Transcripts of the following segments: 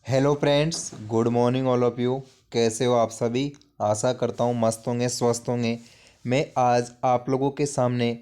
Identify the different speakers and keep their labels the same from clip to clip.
Speaker 1: Hello friends, good morning all of you. कैसे हो आप सभी? आशा करता हूँ मस्त होंगे, स्वस्थ होंगे। मैं आज आप लोगों के सामने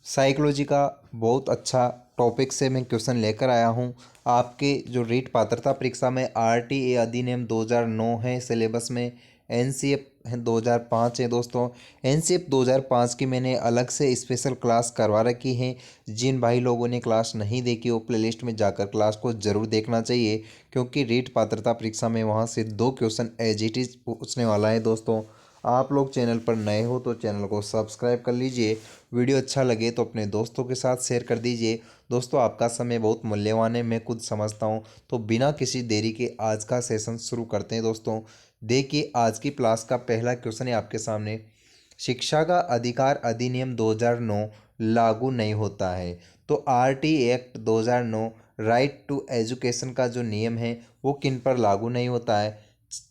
Speaker 1: साइकोलॉजी का बहुत अच्छा टॉपिक से मैं क्वेश्चन लेकर आया हूँ। आपके जो रीट पात्रता परीक्षा में आरटीए अधिनियम 2009 है सिलेबस में, एनसीएफ 2005 है दोस्तों। एनसीएफ 2005 की मैंने अलग से स्पेशल क्लास करवा रखी है। जिन भाई लोगों ने क्लास नहीं देखी वो प्लेलिस्ट में जाकर क्लास को ज़रूर देखना चाहिए, क्योंकि रीट पात्रता परीक्षा में वहाँ से 2 क्वेश्चन एज इट इज़ पूछने वाला है दोस्तों। आप लोग चैनल पर नए हो तो चैनल को सब्सक्राइब कर लीजिए। वीडियो अच्छा लगे तो अपने दोस्तों के साथ शेयर कर दीजिए। दोस्तों, आपका समय बहुत मूल्यवान है, मैं खुद समझता हूँ। तो बिना किसी देरी के आज का सेशन शुरू करते हैं दोस्तों। देखिए, आज की क्लास का पहला क्वेश्चन है आपके सामने। शिक्षा का अधिकार अधिनियम 2009 लागू नहीं होता है। तो RT act 2009 right to education का जो नियम है वो किन पर लागू नहीं होता है?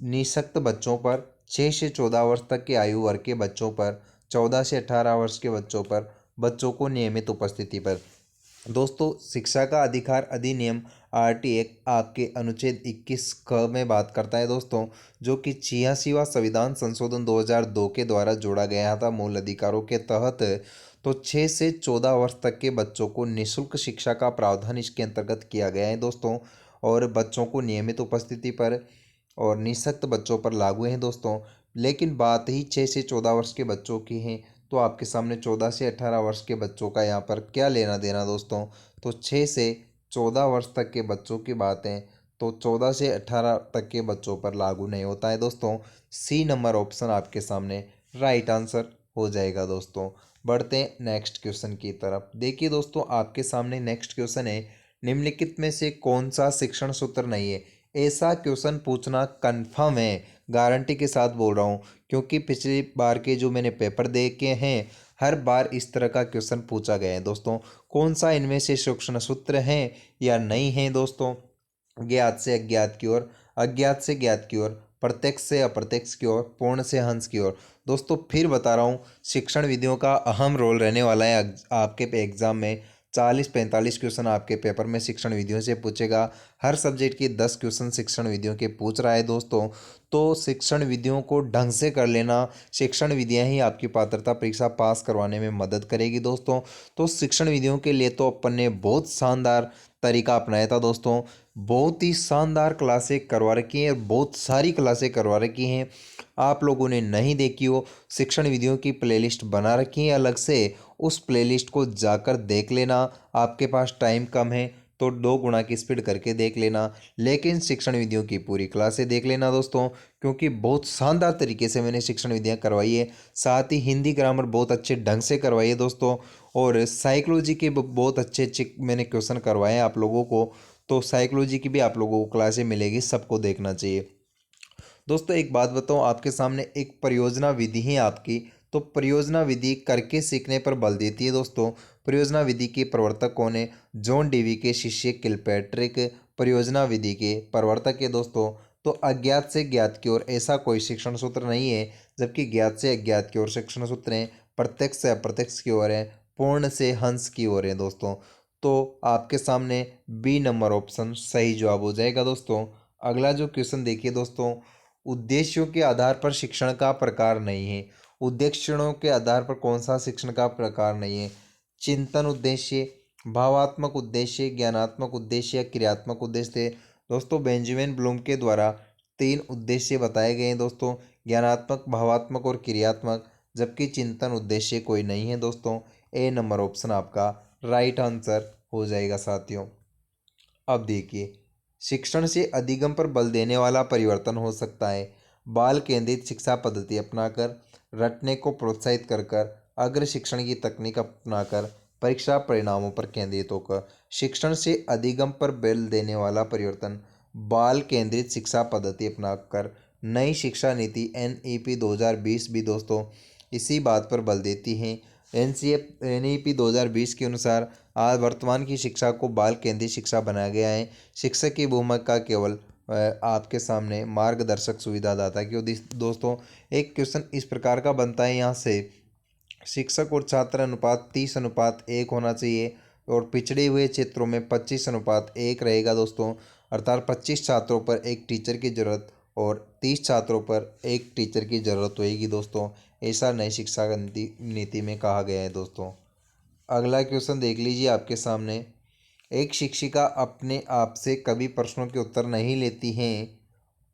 Speaker 1: निःशक्त बच्चों पर, 6 से 14 वर्ष तक की आयु वर्ग के बच्चों पर, 14 से 18 वर्ष के बच्चों पर, बच्चों को नियमित उपस्थिति पर। दोस्तों, शिक्षा का अधिकार अधिनियम आरटी एक्ट आपके अनुच्छेद 21 क में बात करता है दोस्तों, जो कि 86वां संविधान संशोधन 2002 के द्वारा जोड़ा गया था मूल अधिकारों के तहत। तो 6 से 14 वर्ष तक के बच्चों को निःशुल्क शिक्षा का प्रावधान इसके अंतर्गत किया गया है दोस्तों। और बच्चों को नियमित उपस्थिति पर और निःशक्त बच्चों पर लागू है दोस्तों। लेकिन बात ही 6 से 14 वर्ष के बच्चों की है, तो आपके सामने 14 से 18 वर्ष के बच्चों का यहाँ पर क्या लेना देना दोस्तों। तो 6 से 14 वर्ष तक के बच्चों की बात है, तो 14 से 18 तक के बच्चों पर लागू नहीं होता है दोस्तों। सी नंबर ऑप्शन आपके सामने राइट आंसर हो जाएगा दोस्तों। बढ़ते हैं नेक्स्ट क्वेश्चन की तरफ। देखिए दोस्तों, आपके सामने नेक्स्ट क्वेश्चन है, निम्नलिखित में से कौन सा शिक्षण सूत्र नहीं है? ऐसा क्वेश्चन पूछना कंफर्म है, गारंटी के साथ बोल रहा हूँ, क्योंकि पिछली बार के जो मैंने पेपर देखे हैं हर बार इस तरह का क्वेश्चन पूछा गया है दोस्तों। कौन सा इनमें से शिक्षण सूत्र है या नहीं है दोस्तों? ज्ञात से अज्ञात की ओर, अज्ञात से ज्ञात की ओर, प्रत्यक्ष से अप्रत्यक्ष की ओर, पूर्ण से हंस की ओर। दोस्तों, फिर बता रहा हूँ, शिक्षण विधियों का अहम रोल रहने वाला है आपके एग्जाम में। 40-45 क्वेश्चन आपके पेपर में शिक्षण विधियों से पूछेगा। हर सब्जेक्ट के 10 क्वेश्चन शिक्षण विधियों के पूछ रहा है दोस्तों। तो शिक्षण विधियों को ढंग से कर लेना। शिक्षण विधियां ही आपकी पात्रता परीक्षा पास करवाने में मदद करेगी दोस्तों। तो शिक्षण विधियों के लिए तो अपन ने बहुत शानदार तरीका अपनाया था दोस्तों। बहुत ही शानदार क्लासें करवा रखी हैं, बहुत सारी क्लासें करवा रखी हैं। आप लोगों ने नहीं देखी हो, शिक्षण विधियों की प्लेलिस्ट बना रखी है अलग से, उस प्लेलिस्ट को जाकर देख लेना। आपके पास टाइम कम है तो 2 गुना की स्पीड करके देख लेना, लेकिन शिक्षण विधियों की पूरी क्लासें देख लेना दोस्तों, क्योंकि बहुत शानदार तरीके से मैंने शिक्षण विधियाँ करवाई है। साथ ही हिंदी ग्रामर बहुत अच्छे ढंग से करवाई है दोस्तों। और साइकोलॉजी के बहुत अच्छे अच्छे मैंने क्वेश्चन करवाए हैं आप लोगों को। तो साइकोलॉजी की भी आप लोगों को क्लासें मिलेगी, सबको देखना चाहिए दोस्तों। एक बात बताऊं, आपके सामने एक परियोजना विधि है आपकी। तो परियोजना विधि करके सीखने पर बल देती है दोस्तों। परियोजना विधि के प्रवर्तक कौन है? जॉन डीवी के शिष्य किलपैट्रिक परियोजना विधि के प्रवर्तक है दोस्तों। तो अज्ञात से ज्ञात की ओर ऐसा कोई शिक्षण सूत्र नहीं है, जबकि ज्ञात से अज्ञात की ओर शिक्षण सूत्र हैं। प्रत्यक्ष से अप्रत्यक्ष की ओर है, पूर्ण से हंस की ओर है दोस्तों। तो आपके सामने बी नंबर ऑप्शन सही जवाब हो जाएगा दोस्तों। अगला जो क्वेश्चन देखिए दोस्तों, उद्देश्यों के आधार पर शिक्षण का प्रकार नहीं है। उद्देश्यों के आधार पर कौन सा शिक्षण का प्रकार नहीं है? चिंतन उद्देश्य, भावात्मक उद्देश्य, ज्ञानात्मक उद्देश्य या क्रियात्मक उद्देश्य। दोस्तों, बेंजामिन ब्लूम के द्वारा 3 उद्देश्य बताए गए हैं दोस्तों, ज्ञानात्मक, भावात्मक और क्रियात्मक, जबकि चिंतन उद्देश्य कोई नहीं है दोस्तों। ए नंबर ऑप्शन आपका राइट आंसर हो जाएगा साथियों। अब देखिए, शिक्षण से अधिगम पर बल देने वाला परिवर्तन हो सकता है। बाल केंद्रित शिक्षा पद्धति अपनाकर, रटने को प्रोत्साहित कर कर, अग्र शिक्षण की तकनीक अपनाकर, परीक्षा परिणामों पर केंद्रित होकर। शिक्षण से अधिगम पर बल देने वाला परिवर्तन, बाल केंद्रित शिक्षा पद्धति अपनाकर। नई शिक्षा नीति NEP 2020 भी दोस्तों इसी बात पर बल देती है। NEP 2020 के अनुसार आज वर्तमान की शिक्षा को बाल केंद्रित शिक्षा बनाया गया है। शिक्षक की भूमिका केवल आपके सामने मार्गदर्शक सुविधादाता की होती है दोस्तों। एक क्वेश्चन इस प्रकार का बनता है यहाँ से, शिक्षक और छात्र अनुपात 30:1 होना चाहिए और पिछड़े हुए क्षेत्रों में 25:1 रहेगा दोस्तों। अर्थात 25 छात्रों पर एक टीचर की ज़रूरत और 30 छात्रों पर एक टीचर की ज़रूरत होगी दोस्तों। ऐसा नई शिक्षा नीति में कहा गया है दोस्तों। अगला क्वेश्चन देख लीजिए आपके सामने। एक शिक्षिका अपने आप से कभी प्रश्नों के उत्तर नहीं लेती हैं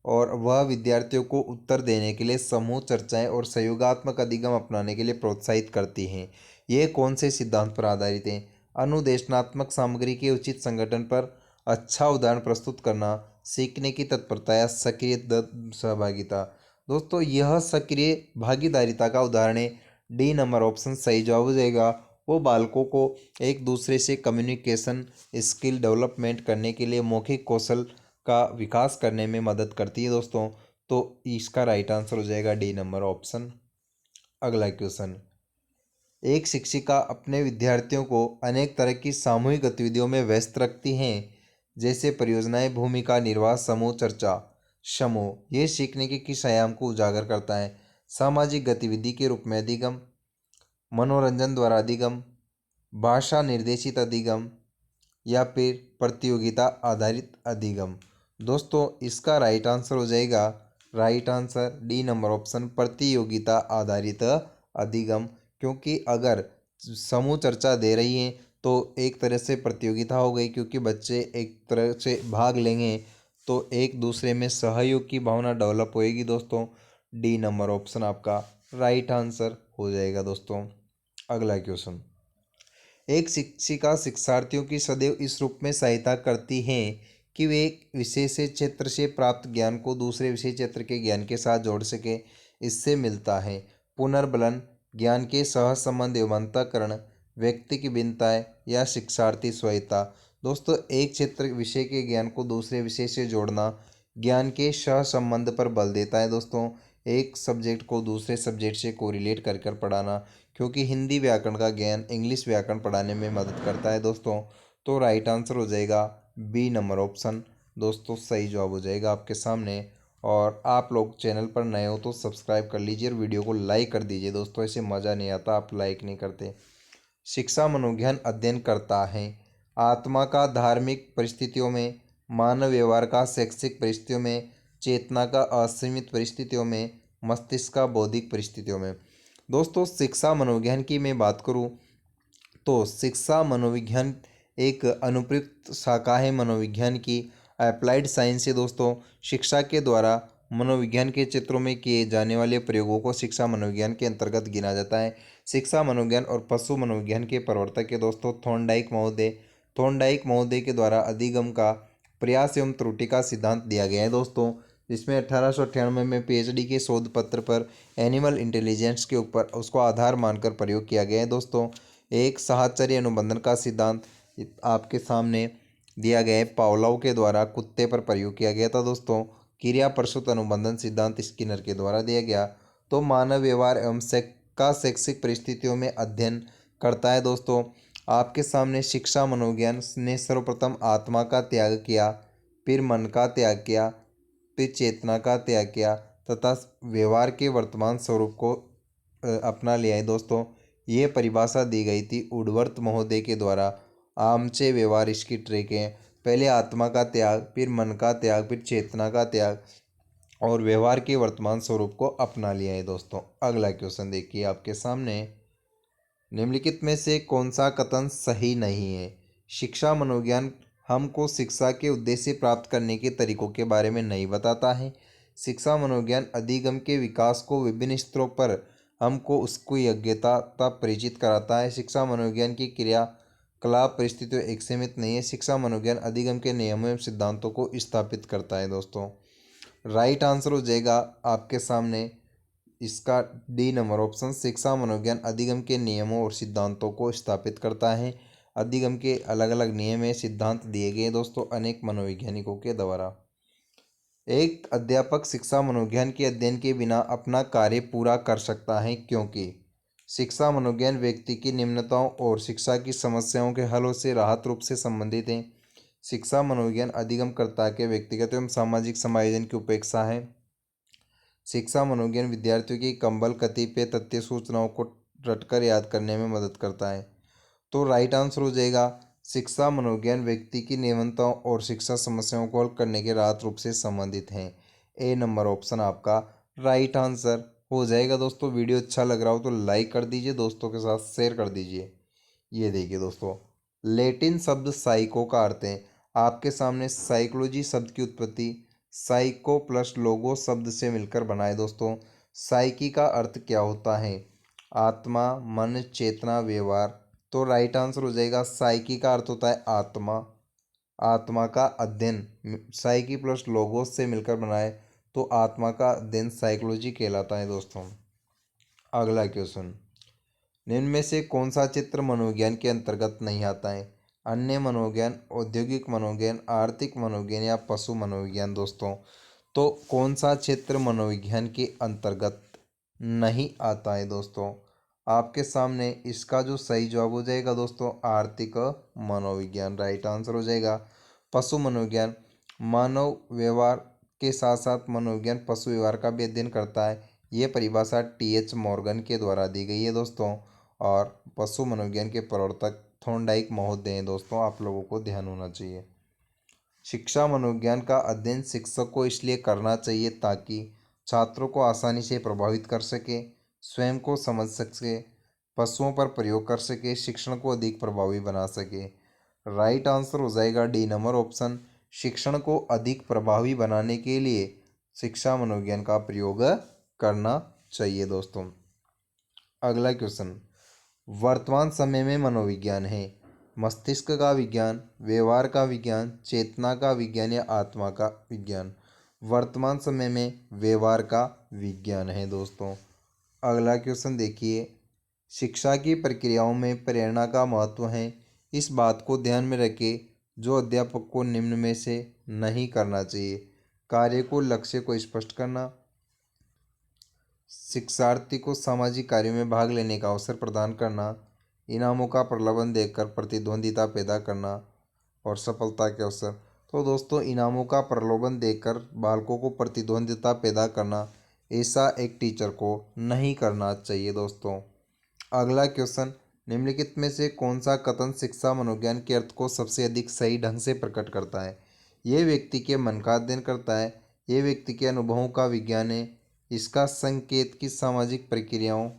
Speaker 1: और वह विद्यार्थियों को उत्तर देने के लिए समूह चर्चाएं और सहयोगात्मक अधिगम अपनाने के लिए प्रोत्साहित करती हैं। ये कौन से सिद्धांत पर आधारित हैं? अनुदेशनात्मक सामग्री के उचित संगठन पर अच्छा उदाहरण प्रस्तुत करना, सीखने की तत्परता या सक्रिय सहभागिता। दोस्तों यह सक्रिय भागीदारिता का उदाहरण है। डी नंबर ऑप्शन सही जवाब हो जाएगा। वो बालकों को एक दूसरे से कम्युनिकेशन स्किल डेवलपमेंट करने के लिए मौखिक कौशल का विकास करने में मदद करती है दोस्तों। तो इसका राइट आंसर हो जाएगा डी नंबर ऑप्शन। अगला क्वेश्चन। एक शिक्षिका अपने विद्यार्थियों को अनेक तरह की सामूहिक गतिविधियों में व्यस्त रखती हैं, जैसे परियोजनाएं, भूमिका निर्वाह, समूह चर्चा। समूह ये सीखने के किस आयाम को उजागर करता है? सामाजिक गतिविधि के रूप में अधिगम, मनोरंजन द्वारा अधिगम, भाषा निर्देशित अधिगम या फिर प्रतियोगिता आधारित अधिगम। दोस्तों इसका राइट आंसर हो जाएगा, right answer D number option, प्रतियोगिता आधारित अधिगम। क्योंकि अगर समूह चर्चा दे रही हैं तो एक तरह से प्रतियोगिता हो गई, क्योंकि बच्चे एक तरह से भाग लेंगे तो एक दूसरे में सहयोग की भावना डेवलप होएगी दोस्तों। डी नंबर ऑप्शन आपका राइट आंसर हो जाएगा दोस्तों। अगला क्वेश्चन। एक शिक्षिका शिक्षार्थियों की सदैव इस रूप में सहायता करती हैं कि वे एक विषय से क्षेत्र से प्राप्त ज्ञान को दूसरे विषय क्षेत्र के ज्ञान के साथ जोड़ सके। इससे मिलता है पुनर्बलन, ज्ञान के सहसंबंध एवं अंतःकरण, व्यक्ति की भिन्नताएं या शिक्षार्थी स्वायत्ता। दोस्तों एक क्षेत्र विषय के ज्ञान को दूसरे विषय से जोड़ना ज्ञान के सहसंबंध पर बल देता है दोस्तों। एक सब्जेक्ट को दूसरे सब्जेक्ट से कोरिलेट कर कर पढ़ाना, क्योंकि हिंदी व्याकरण का ज्ञान इंग्लिश व्याकरण पढ़ाने में मदद करता है दोस्तों। तो राइट आंसर हो जाएगा बी नंबर ऑप्शन। दोस्तों सही जवाब हो जाएगा आपके सामने। और आप लोग चैनल पर नए हो तो सब्सक्राइब कर लीजिए और वीडियो को लाइक कर दीजिए दोस्तों, ऐसे मज़ा नहीं आता आप लाइक नहीं करते। शिक्षा मनोविज्ञान अध्ययन करता है आत्मा का धार्मिक परिस्थितियों में, मानव व्यवहार का शैक्षिक परिस्थितियों में, चेतना का असीमित परिस्थितियों में, मस्तिष्क का बौद्धिक परिस्थितियों में। दोस्तों शिक्षा मनोविज्ञान की मैं बात करूं तो शिक्षा मनोविज्ञान एक अनुप्रयुक्त शाखा है मनोविज्ञान की, अप्लाइड साइंस है दोस्तों। शिक्षा के द्वारा मनोविज्ञान के क्षेत्रों में किए जाने वाले प्रयोगों को शिक्षा मनोविज्ञान के अंतर्गत गिना जाता है। शिक्षा मनोविज्ञान और पशु मनोविज्ञान के प्रवर्तक है दोस्तों थॉर्नडाइक महोदय। थॉर्नडाइक महोदय के द्वारा अधिगम का प्रयास एवं त्रुटि का सिद्धांत दिया गया है दोस्तों, जिसमें 1898 में पीएचडी के शोध पत्र पर एनिमल इंटेलिजेंस के ऊपर उसको आधार मानकर प्रयोग किया गया है दोस्तों। एक साहचर्य अनुबंधन का सिद्धांत आपके सामने दिया गया है, पावलोव के द्वारा कुत्ते पर प्रयोग किया गया था दोस्तों। क्रिया प्रसूत अनुबंधन सिद्धांत स्किनर के द्वारा दिया गया। तो मानव व्यवहार एवं का शैक्षिक परिस्थितियों में अध्ययन करता है दोस्तों। आपके सामने शिक्षा मनोविज्ञान ने सर्वप्रथम आत्मा का त्याग किया, फिर मन का त्याग किया, फिर चेतना का त्याग किया तथा व्यवहार के वर्तमान स्वरूप को अपना लिया है दोस्तों। ये परिभाषा दी गई थी वुडवर्थ महोदय के द्वारा। आमचे व्यवहार इसकी ट्रिक है, पहले आत्मा का त्याग, फिर मन का त्याग, फिर चेतना का त्याग और व्यवहार के वर्तमान स्वरूप को अपना लिया है दोस्तों। अगला क्वेश्चन देखिए आपके सामने। निम्नलिखित में से कौन सा कथन सही नहीं है? शिक्षा मनोविज्ञान हमको शिक्षा के उद्देश्य प्राप्त करने के तरीकों के बारे में नहीं बताता है। शिक्षा मनोविज्ञान अधिगम के विकास को विभिन्न स्तरों पर हमको उसको योग्यता तक परिचित कराता है। शिक्षा मनोविज्ञान की क्रियाकलाप परिस्थितियों एक सीमित नहीं है। शिक्षा मनोविज्ञान अधिगम के नियमों एवं सिद्धांतों को स्थापित करता है दोस्तों। राइट आंसर हो जाएगा आपके सामने इसका डी नंबर ऑप्शन। शिक्षा मनोविज्ञान अधिगम के नियमों और सिद्धांतों को स्थापित करता है। अधिगम के अलग अलग नियम एवं सिद्धांत दिए गए दोस्तों अनेक मनोवैज्ञानिकों के द्वारा। एक अध्यापक शिक्षा मनोविज्ञान के अध्ययन के बिना अपना कार्य पूरा कर सकता है, क्योंकि शिक्षा मनोविज्ञान व्यक्ति की निम्नताओं और शिक्षा की समस्याओं के हलों से राहत रूप से संबंधित है। शिक्षा मनोविज्ञान अधिगमकर्ता के व्यक्तिगत एवं सामाजिक समायोजन की उपेक्षा है। शिक्षा मनोविज्ञान विद्यार्थियों की कंबल कतिपय तथ्य सूचनाओं को रटकर याद करने में मदद करता है। तो राइट आंसर हो जाएगा शिक्षा मनोविज्ञान व्यक्ति की नियमताओं और शिक्षा समस्याओं को हल करने के राहत रूप से संबंधित हैं। ए नंबर ऑप्शन आपका राइट आंसर हो जाएगा। दोस्तों वीडियो अच्छा लग रहा हो तो लाइक कर दीजिए, दोस्तों के साथ शेयर कर दीजिए। ये देखिए दोस्तों, लैटिन शब्द साइको का अर्थ है। आपके सामने साइकोलॉजी शब्द की उत्पत्ति साइको प्लस लोगो शब्द से मिलकर बनाए। दोस्तों साइकी का अर्थ क्या होता है? आत्मा, मन, चेतना, व्यवहार। तो राइट आंसर हो जाएगा साइकी का अर्थ होता है आत्मा, आत्मा का अध्ययन। साइकी प्लस लोगोस से मिलकर बनाए तो आत्मा का अध्ययन साइकोलॉजी कहलाता है। दोस्तों अगला क्वेश्चन, निम्न में से कौन सा चित्र मनोविज्ञान के अंतर्गत नहीं आता है? अन्य मनोविज्ञान, औद्योगिक मनोविज्ञान, आर्थिक मनोविज्ञान या पशु मनोविज्ञान। दोस्तों तो कौन सा क्षेत्र मनोविज्ञान के अंतर्गत नहीं आता है? दोस्तों आपके सामने इसका जो सही जवाब हो जाएगा दोस्तों आर्थिक मनोविज्ञान राइट आंसर हो जाएगा। पशु मनोविज्ञान मानव व्यवहार के साथ साथ मनोविज्ञान पशु व्यवहार का भी अध्ययन करता है। ये परिभाषा टी.एच. मॉर्गन के द्वारा दी गई है। दोस्तों और पशु मनोविज्ञान के प्रवर्तक थॉर्नडाइक महोदय हैं। दोस्तों आप लोगों को ध्यान होना चाहिए। शिक्षा मनोविज्ञान का अध्ययन शिक्षक को इसलिए करना चाहिए ताकि छात्रों को आसानी से प्रभावित कर सके, स्वयं को समझ सके, पशुओं पर प्रयोग कर सके, शिक्षण को अधिक प्रभावी बना सके। राइट आंसर हो जाएगा डी नंबर ऑप्शन, शिक्षण को अधिक प्रभावी बनाने के लिए शिक्षा मनोविज्ञान का प्रयोग करना चाहिए। दोस्तों अगला क्वेश्चन, वर्तमान समय में मनोविज्ञान है मस्तिष्क का विज्ञान, व्यवहार का विज्ञान, चेतना का विज्ञान या आत्मा का विज्ञान? वर्तमान समय में व्यवहार का विज्ञान है। दोस्तों अगला क्वेश्चन देखिए, शिक्षा की प्रक्रियाओं में प्रेरणा का महत्व है। इस बात को ध्यान में रखें जो अध्यापक को निम्न में से नहीं करना चाहिए। कार्य को लक्ष्य को स्पष्ट करना, शिक्षार्थी को सामाजिक कार्यों में भाग लेने का अवसर प्रदान करना, इनामों का प्रलोभन देकर प्रतिद्वंदिता पैदा करना और सफलता के अवसर। तो दोस्तों इनामों का प्रलोभन देकर बालकों को प्रतिद्वंदिता पैदा करना, ऐसा एक टीचर को नहीं करना चाहिए। दोस्तों अगला क्वेश्चन, निम्नलिखित में से कौन सा कथन शिक्षा मनोविज्ञान के अर्थ को सबसे अधिक सही ढंग से प्रकट करता है? यह व्यक्ति के मन का अध्ययन करता है, यह व्यक्ति के अनुभवों का विज्ञान है, इसका संकेत की सामाजिक प्रक्रियाओं,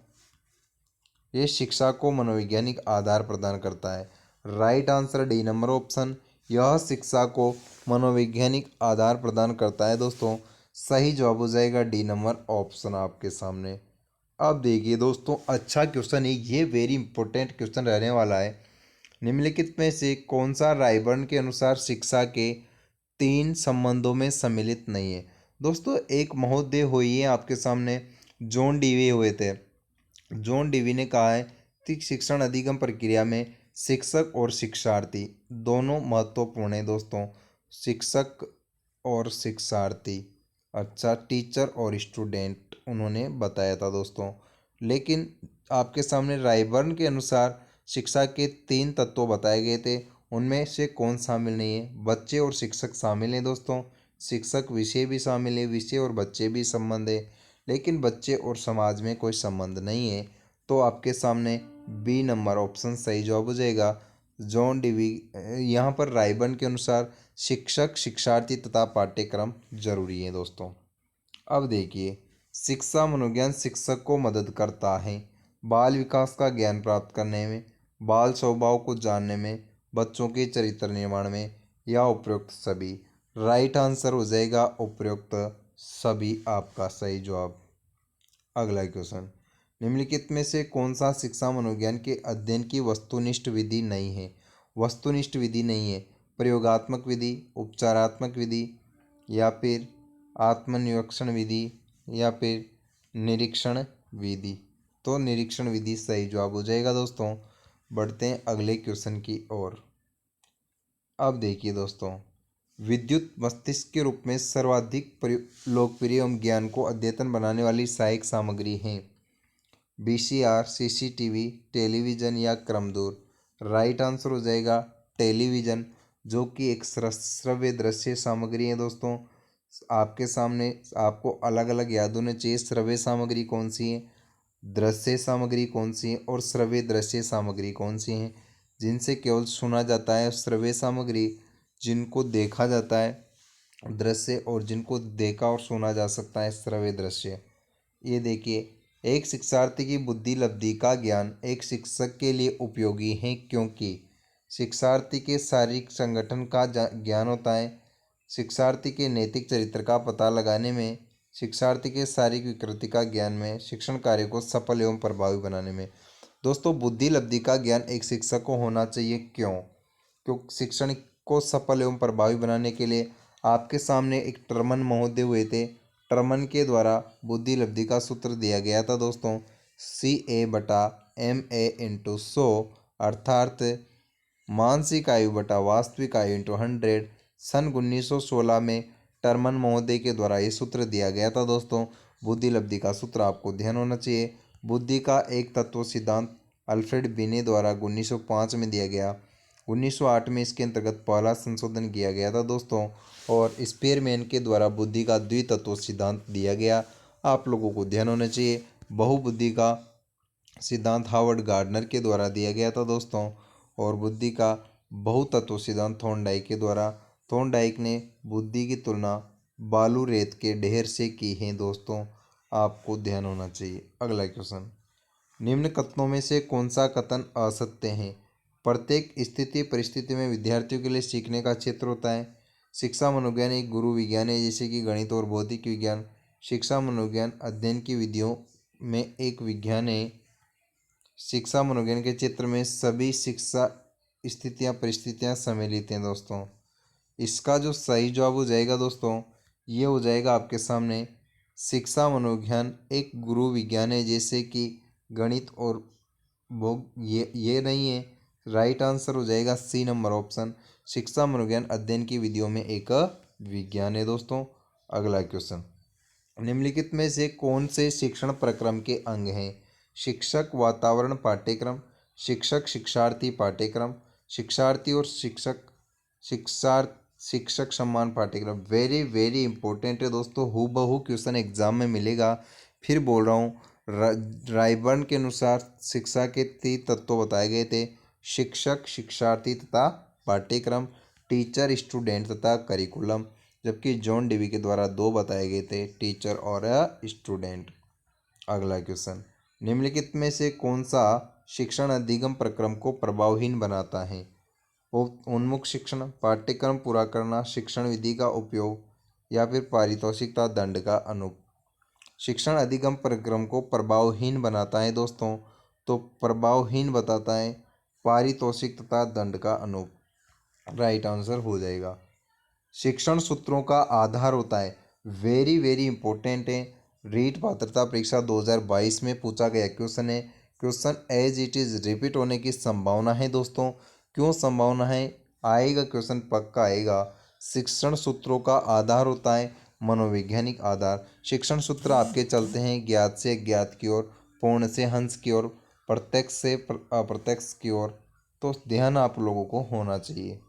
Speaker 1: ये शिक्षा को मनोवैज्ञानिक आधार प्रदान करता है। Right answer D number option, यह शिक्षा को मनोवैज्ञानिक आधार प्रदान करता है। दोस्तों सही जवाब हो जाएगा डी नंबर ऑप्शन आपके सामने। अब देखिए दोस्तों, अच्छा क्वेश्चन है ये, वेरी इंपॉर्टेंट क्वेश्चन रहने वाला है। निम्नलिखित में से कौन सा रायबर्न के अनुसार शिक्षा के 3 संबंधों में सम्मिलित नहीं है? दोस्तों एक महोदय हुई है आपके सामने, जॉन डीवे हुए थे। जॉन डीवी ने कहा है कि शिक्षण अधिगम प्रक्रिया में शिक्षक और शिक्षार्थी दोनों महत्वपूर्ण हैं। दोस्तों शिक्षक और शिक्षार्थी, अच्छा टीचर और स्टूडेंट उन्होंने बताया था। दोस्तों लेकिन आपके सामने रायबर्न के अनुसार शिक्षा के 3 तत्व बताए गए थे, उनमें से कौन शामिल नहीं है? बच्चे और शिक्षक शामिल हैं। दोस्तों शिक्षक विषय भी शामिल है, विषय और बच्चे भी संबंध है, लेकिन बच्चे और समाज में कोई संबंध नहीं है। तो आपके सामने बी नंबर ऑप्शन सही जवाब हो जाएगा। जॉन डीवी, यहाँ पर रायबर्न के अनुसार शिक्षक, शिक्षार्थी तथा पाठ्यक्रम जरूरी है। दोस्तों अब देखिए, शिक्षा मनोविज्ञान शिक्षक को मदद करता है बाल विकास का ज्ञान प्राप्त करने में, बाल स्वभाव को जानने में, बच्चों के चरित्र निर्माण में, या उपयुक्त सभी? राइट आंसर हो जाएगा उपयुक्त सभी आपका सही जवाब। अगला क्वेश्चन, निम्नलिखित में से कौन सा शिक्षा मनोविज्ञान के अध्ययन की वस्तुनिष्ठ विधि नहीं है? वस्तुनिष्ठ विधि नहीं है, प्रयोगात्मक विधि, उपचारात्मक विधि, या फिर आत्मनिरीक्षण विधि, या फिर निरीक्षण विधि? तो निरीक्षण विधि सही जवाब हो जाएगा। दोस्तों बढ़ते हैं अगले क्वेश्चन की ओर। अब देखिए दोस्तों, विद्युत मस्तिष्क के रूप में सर्वाधिक लोकप्रिय एवं ज्ञान को अद्यतन बनाने वाली सहायक सामग्री है? वीसीआर, सीसीटीवी, टेलीविज़न या क्रमदूर? राइट आंसर हो जाएगा टेलीविज़न, जो कि एक श्रव्य दृश्य सामग्री है। दोस्तों आपके सामने आपको अलग अलग याद होने चाहिए, श्रव्य सामग्री कौन सी है, दृश्य सामग्री कौन सी है और श्रव्य दृश्य सामग्री कौन सी है। जिनसे केवल सुना जाता है, श्रव्य सामग्री जिनको देखा जाता है दृश्य, और जिनको देखा और सुना जा सकता है श्रव्य दृश्य। ये देखिए, एक शिक्षार्थी की बुद्धि लब्धि का ज्ञान एक शिक्षक के लिए उपयोगी है, क्योंकि शिक्षार्थी के शारीरिक संगठन का ज्ञान होता है, शिक्षार्थी के नैतिक चरित्र का पता लगाने में, शिक्षार्थी के शारीरिक विकृति का ज्ञान में, शिक्षण कार्य को सफल एवं प्रभावी बनाने में। दोस्तों, बुद्धि लब्धि का ज्ञान एक शिक्षक को होना चाहिए। क्यों शिक्षण को सफल एवं प्रभावी बनाने के लिए आपके सामने एक टर्मन महोदय हुए थे। टर्मन के द्वारा बुद्धि लब्धि का सूत्र दिया गया था दोस्तों, CA/MA/100, अर्थात मानसिक आयु बटा वास्तविक आयु इंटू 100। सन 1916 में टर्मन महोदय के द्वारा ये सूत्र दिया गया था दोस्तों। बुद्धि लब्धि का सूत्र आपको ध्यान होना चाहिए। बुद्धि का एक तत्व सिद्धांत अल्फ्रेड बिने द्वारा 1905 में दिया गया। 1908 में इसके अंतर्गत पहला संशोधन किया गया था दोस्तों, और स्पेयरमैन के द्वारा बुद्धि का द्वितत्व सिद्धांत दिया गया। आप लोगों को ध्यान होना चाहिए, बहुबुद्धि का सिद्धांत हार्वर्ड गार्डनर के द्वारा दिया गया था दोस्तों, और बुद्धि का बहुतत्व सिद्धांत थॉर्नडाइक के द्वारा। थॉर्नडाइक ने बुद्धि की तुलना बालू रेत के ढेर से की है दोस्तों, आपको ध्यान होना चाहिए। अगला क्वेश्चन, निम्न कथनों में से कौन सा कथन असत्य है? प्रत्येक स्थिति परिस्थिति में विद्यार्थियों के लिए सीखने का क्षेत्र होता है। शिक्षा मनोविज्ञान एक गुरु विज्ञान है, जैसे कि गणित और भौतिक विज्ञान। शिक्षा मनोविज्ञान अध्ययन की विधियों में एक विज्ञान है। शिक्षा मनोविज्ञान के क्षेत्र में सभी शिक्षा स्थितियाँ परिस्थितियाँ सम्मिलित हैं दोस्तों। इसका जो सही जवाब हो जाएगा दोस्तों, ये हो जाएगा आपके सामने, शिक्षा मनोविज्ञान एक गुरु विज्ञान है, जैसे कि गणित और भोग। ये नहीं है, राइट आंसर हो जाएगा सी नंबर ऑप्शन, शिक्षा मनोविज्ञान अध्ययन की विधियों में एक विज्ञान है दोस्तों। अगला क्वेश्चन, निम्नलिखित में से कौन से शिक्षण प्रक्रम के अंग हैं? शिक्षक वातावरण पाठ्यक्रम, शिक्षक शिक्षार्थी पाठ्यक्रम, शिक्षार्थी और शिक्षक सम्मान पाठ्यक्रम। वेरी वेरी इंपॉर्टेंट है दोस्तों, हूबहू क्वेश्चन एग्जाम में मिलेगा। फिर बोल रहा हूँ, रायबर्न के अनुसार शिक्षा के 3 तत्व बताए गए थे, शिक्षक शिक्षार्थी तथा पाठ्यक्रम, टीचर स्टूडेंट तथा करिकुलम, जबकि जॉन डेवी के द्वारा 2 बताए गए थे, टीचर और स्टूडेंट। अगला क्वेश्चन, निम्नलिखित में से कौन सा शिक्षण अधिगम प्रक्रम को प्रभावहीन बनाता है? उन्मुख शिक्षण, पाठ्यक्रम पूरा करना, शिक्षण विधि का उपयोग, या फिर पारितोषिक तथा दंड का अनुप। शिक्षण अधिगम प्रक्रम को प्रभावहीन बनाता है दोस्तों, तो प्रभावहीन बताता है पारितोषिक तथा दंड का अनुप, राइट आंसर हो जाएगा। शिक्षण सूत्रों का आधार होता है, वेरी वेरी इंपॉर्टेंट है, रीट पात्रता परीक्षा 2022 में पूछा गया क्वेश्चन है। Question as it is repeat होने की संभावना है दोस्तों। क्यों संभावना है? आएगा क्वेश्चन, पक्का आएगा। शिक्षण सूत्रों का आधार होता है मनोवैज्ञानिक आधार। शिक्षण सूत्र आपके चलते हैं ज्ञात से ज्ञात की ओर, पूर्ण से हंस की ओर, प्रत्यक्ष से अप्रत्यक्ष की ओर। तो ध्यान आप लोगों को होना चाहिए।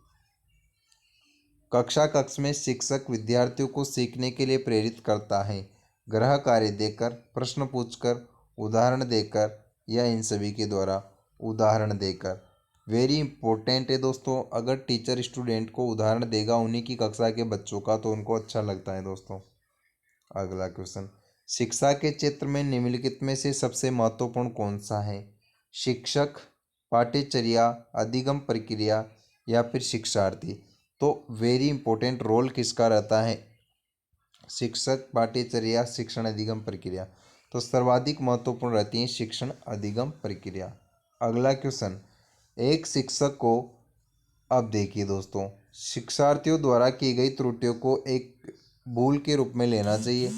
Speaker 1: कक्ष में शिक्षक विद्यार्थियों को सीखने के लिए प्रेरित करता है, गृह कार्य देकर, प्रश्न पूछकर, उदाहरण देकर, या इन सभी के द्वारा। उदाहरण देकर वेरी इंपॉर्टेंट है दोस्तों। अगर टीचर स्टूडेंट को उदाहरण देगा उन्हीं की कक्षा के बच्चों का, तो उनको अच्छा लगता है दोस्तों। अगला क्वेश्चन, शिक्षा के क्षेत्र में निम्नलिखित में से सबसे महत्वपूर्ण कौन सा है? शिक्षक, पाठ्यचर्या, अधिगम प्रक्रिया, या फिर शिक्षार्थी। तो वेरी इंपॉर्टेंट रोल किसका रहता है? शिक्षक, पाठ्यचर्या, शिक्षण अधिगम प्रक्रिया। तो सर्वाधिक महत्वपूर्ण रहती है शिक्षण अधिगम प्रक्रिया। अगला क्वेश्चन, एक शिक्षक को, अब देखिए दोस्तों, शिक्षार्थियों द्वारा की गई त्रुटियों को एक भूल के रूप में लेना चाहिए।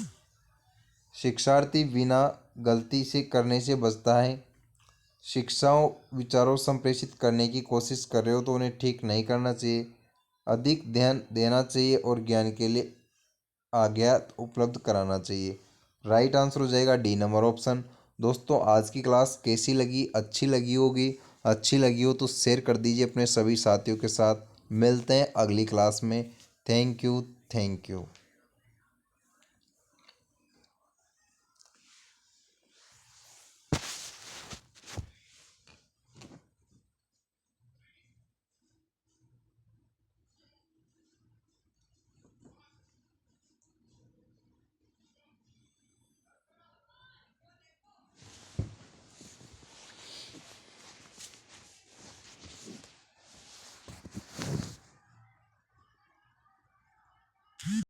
Speaker 1: शिक्षार्थी बिना गलती से करने से बचता है। शिक्षाओं विचारों संप्रेषित करने की कोशिश कर रहे हो तो उन्हें ठीक नहीं करना चाहिए, अधिक ध्यान देना चाहिए और ज्ञान के लिए आज्ञा उपलब्ध कराना चाहिए। राइट आंसर हो जाएगा डी नंबर ऑप्शन। दोस्तों, आज की क्लास कैसी लगी? अच्छी लगी होगी। अच्छी लगी हो तो शेयर कर दीजिए अपने सभी साथियों के साथ। मिलते हैं अगली क्लास में। Thank you.